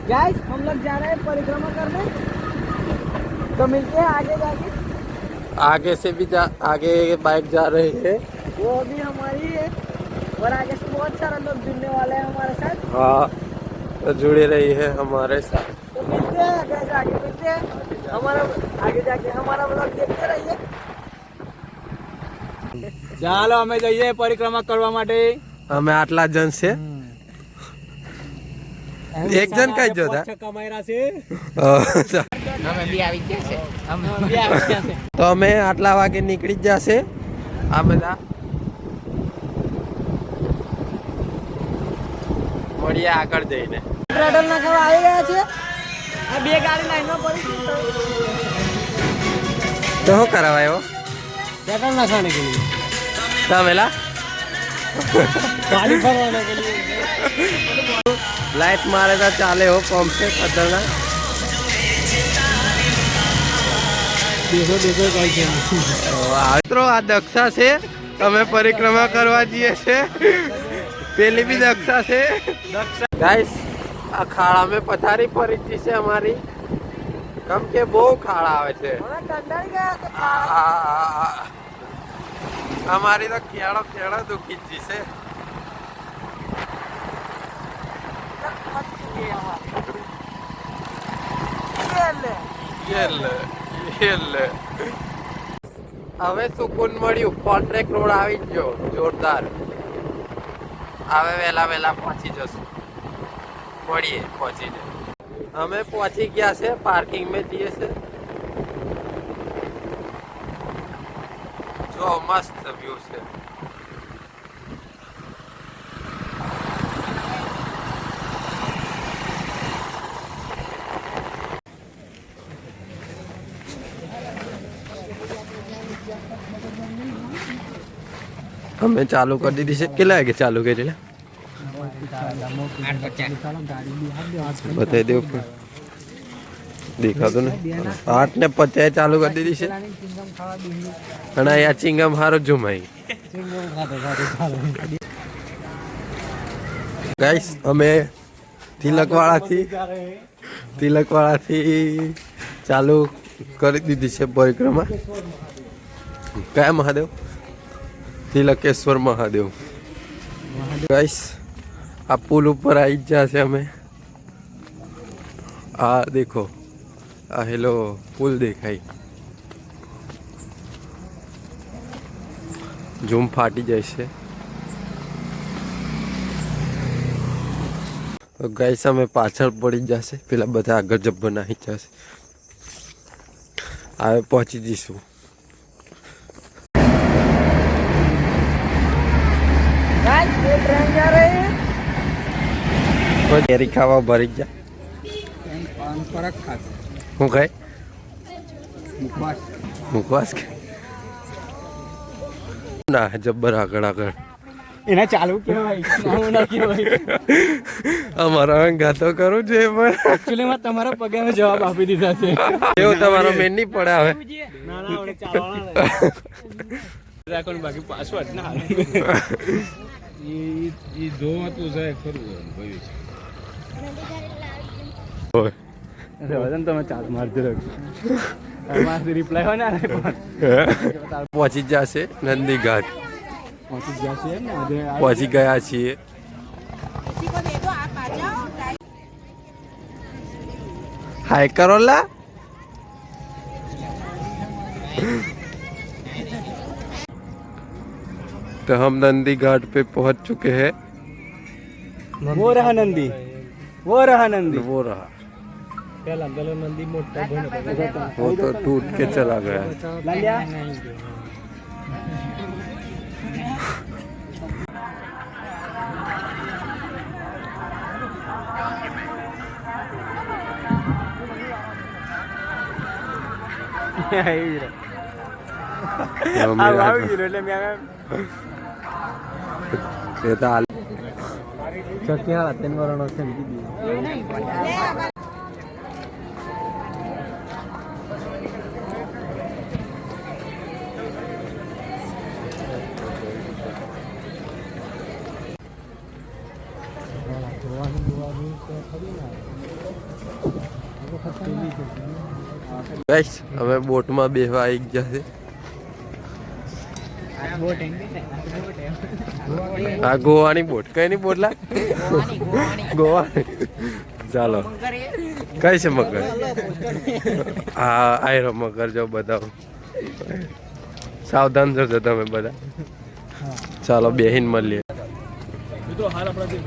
Guys हम लोग जा रहे हैं परिक्रमा करने, तो मिलते हैं आगे जाके। आगे से भी आगे बाइक जा रही है, वो अभी हमारी है और आगे से बहुत सारे लोग जुड़ने वाले हैं हमारे साथ। हाँ तो जुड़ी रही है हमारे साथ। तो मिलते हैं आगे जाके, मिलते हैं हमारा आगे जाके हमारा ब्लॉग देखते रहिए। ચાલો અમે જઈએ પરિક્રમા કરવા માટે। અમે આટલા જણ છે, એક જણ કઈ જો था કમાયરા છે અમે બી આવી ગયા છે, તો અમે આટલા વાગે નીકળી જ જશે આ બધા। મળીએ આગળ જઈને। પેટ્રોલ નાખવા આવી ગયા છે, આ બે ગાડી લાઈનમાં પડી તો શું કરાવાયો પેટ્રોલ નખાने के लिए, તમેલા गाड़ी भरवाने के लिए। लाइट मारे तो चाले हो पंप से खतरनाक। देखो देखो कैसे મિત્રો આ દક્ષા છે, અમે પરિક્રમા કરવા જઈએ છે। પેલી भी દક્ષા છે। ગાઈસ આ ખાડા में પથારી પડી છે અમારી, કેમ કે બહુ ખાડા આવે છે। અમે કંટાળી ગયા છે। અમારી તો ખેડો ખેડો દુખી જ છે। હવે સુકૂન મળ્યું, કોન્ટ્રેક્ટ રોડ આવી ગયો જોરદાર। હવે વેલા વેલા પહોંચી જશું, મળીએ પહોંચીને। અમે પહોંચી ગયા છે, પાર્કિંગ में જઈએ છે। જો મસ્ત વ્યૂ છે। અમે ચાલુ કરી દીધી છે। કેટલા વાગે ચાલુ કરી? બતાવી દેવું પણ દેખાતું ને 8:50 ચાલુ કરી દીધી છે। અને અહીંયા ચિંગમ હારો જુમાઈ। ગાઈસ અમે તિલકવાળાથી ચાલુ કરી દીધી છે પરિક્રમા। કયા મહાદેવ? तिलकेश्वर महादेव। गाइस आ पुल ऊपर आई जासे हमें। आ देखो आ हेलो पुल देखाई, जूम फाटी जाए। तो गाइस हमें पाछळ पड़ी जासे, पेला बधा आगर जब्बर नाखी जासे। आवे पहुंची जईशुं। गाइस ये ट्रेन जा रही है, तो डेरी खावा भरी जा। परक खाते હું ખાય? मुखवास મુખવાસ કે ના જબ્બર આગળ આગળ એના ચાલુ કેવાય નાનું ના કેવાય। અમારા ગાતો કરું છે પણ એક્ચ્યુઅલી માં તમારા પગે અમે જવાબ આપી દીધા છે। એવું તમારો મેન નહીં પડે હવે। ના ના આપણે ચાલવાના રાખવાનું, બાકી પાસવર્ડ ના હાલે। ઈ જોવાતું જાય ખરું ભવિષ્ય। વજન તમે ચાલ મારતી રાખજો, અમારી રિપ્લાય હોય ને પહોંચી જશે નંદી ઘાટ। પહોંચી જશે ને આજે પહોંચી ગયા છીએ। किसी को दे दो, आप आ जाओ। हाय करो ला। तो हम नंदी घाट पे पहुंच चुके हैं। वो रहा नंदी, वो रहा नंदी। वो रहा, पहला नंदी मोटा वो तो टूट के चला गया। लालिया ચક્યા તેન વરણો છે જોવાનું ખરી ના ગાઈસ હવે બોટમાં બેહવા આવી ગયા છે. આ ગોવાની બોટ કઈ ની બોટ લા ગોવા. ચાલો કઈ છે મગર? હા આયરો મગર જો બતાવો. સાવધાન જજો તમે બધા. ચાલો બેહીન મળીએ. મિત્રો હાલ આપણા જે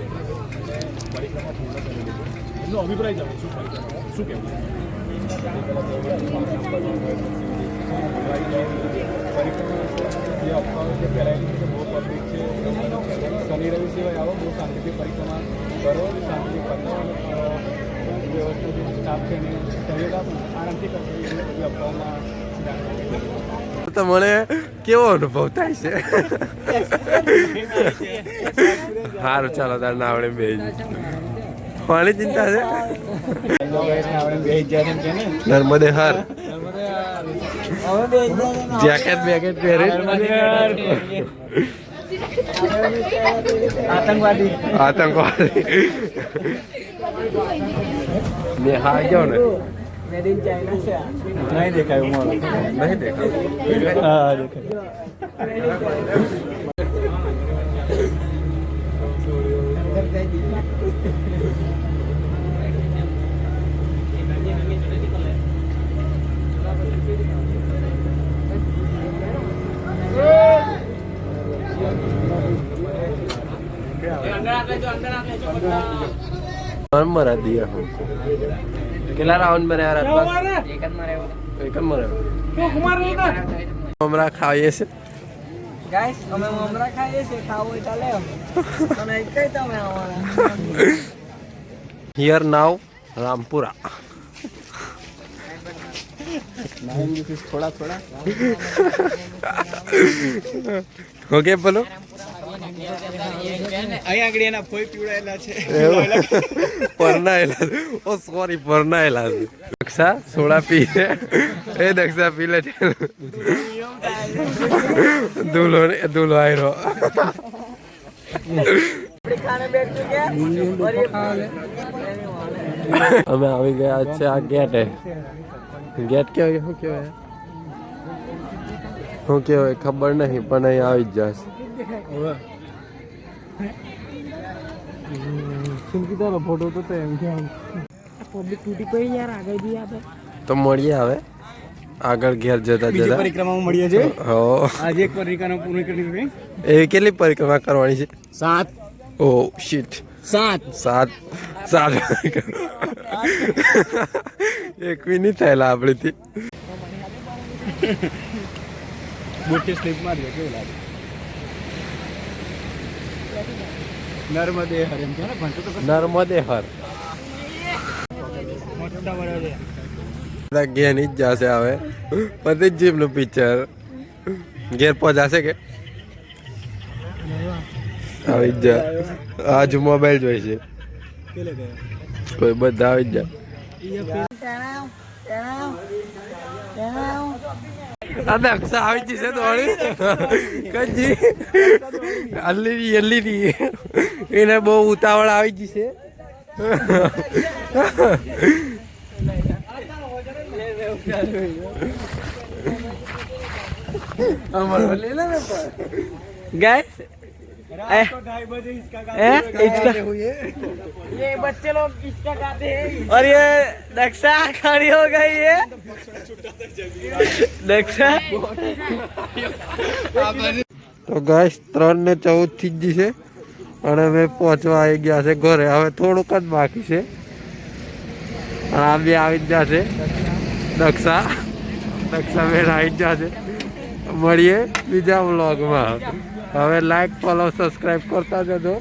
પરિક્રમા પૂર્ણ કરી લીધી એનો અભિપ્રાય જાણો શું પરિક્રમા શું કહેવું? જે અફવાઓ છે ફેલાયેલી છે બહુ પબ્લિક છે. શનિ રવિ સિવાય આવો બહુ શાંતિથી પરિક્રમા કરો, શાંતિથી પતાવો, વ્યવસ્થિત સ્ટાફ છે એને સહયોગ આપો, આરામથી કરશો. એ બધી અફવાઓમાં તો મને કેવો અનુભવ થાય છે? સારું ચાલો તાર નાવડે બે પાણી ચિંતા છે. નર્મદે હાર જેકેટ બેકેટ પહેરી આતંકવાદી ને હા ગયો ને મેડ ઇન ચાઇના છે. નહીં દેખાયું મારો નહીં દેખાય. હા દેખાય. મરા દિયા હું કેટલા રાઉન્ડ માર્યા રાતમાં? એક જ માર્યો. મમરા ખાઈએ છે. ગાઈસ અમે મમરા ખાઈએ છીએ. ખાવું હોય તો લે અને કઈ તમે આવવાના. હિયર નાવ રામપુરા. થોડા થોડા ઓકે બોલો. અહીં આગળ એના ફોઈ પીવડાયેલા છે. પરનાયેલા ઓ સોરી પરનાયેલા છે. દક્ષા સોડા પી છે. એ દક્ષા પી લે છે. દૂલો આયરો. ખાને બેઠ ચુક્યા અમે આવી ગયા છે આ ગેટે. ગેટ કેવાય શું કહેવાય? શું કહેવાય ખબર નહીં પણ અહીં આવી જ જશે. ફોટો તો એમ કે પબ્લિક તૂટી પડી યાર. આગળ બી આપે તો મળીએ હવે આગળ ઘેર જતા જતા. પરિક્રમામાં મળીએ છીએ. હો આજે એક પરિક્રમા પૂરી કરી છે. એવી કેટલી પરિક્રમા કરવાની છે? 7 ઓ શીટ 7 એક નહીં થયેલા આપણીથી. મોટી સ્લીપ મારી કેવું લાગે? નર્મદે હર એમ કે ને ભણતો તો નર્મદે હર મોટા વડે ઘેર ની જ જશે હવે. પતિ જીમ નું પિક્ચર ઘેર પહોંચાશે કે આવી જ જા. આજ મોબાઈલ જોઈ છે કેલે ગયા કોઈ બધા આવી જ જા. આ દક્ષા આવી જશે દોડી કજી અલ્લી એને બહુ ઉતાવળ આવી જશે. गाइस ये बच्चे लोग किसका गाते हैं और ये दक्षा खड़ी हो गई है. दक्षा તો ગાઈસ 3:14 થઈ જ છે અને અમે પહોંચવા આવી ગયા છે ઘરે. હવે થોડુંક જ બાકી છે. આ બે આવી જ જશે. દક્ષા બેન આવી જ જશે. મળીએ બીજા વ્લોગમાં. હવે લાઈક ફોલો સબસ્ક્રાઈબ કરતા જજો.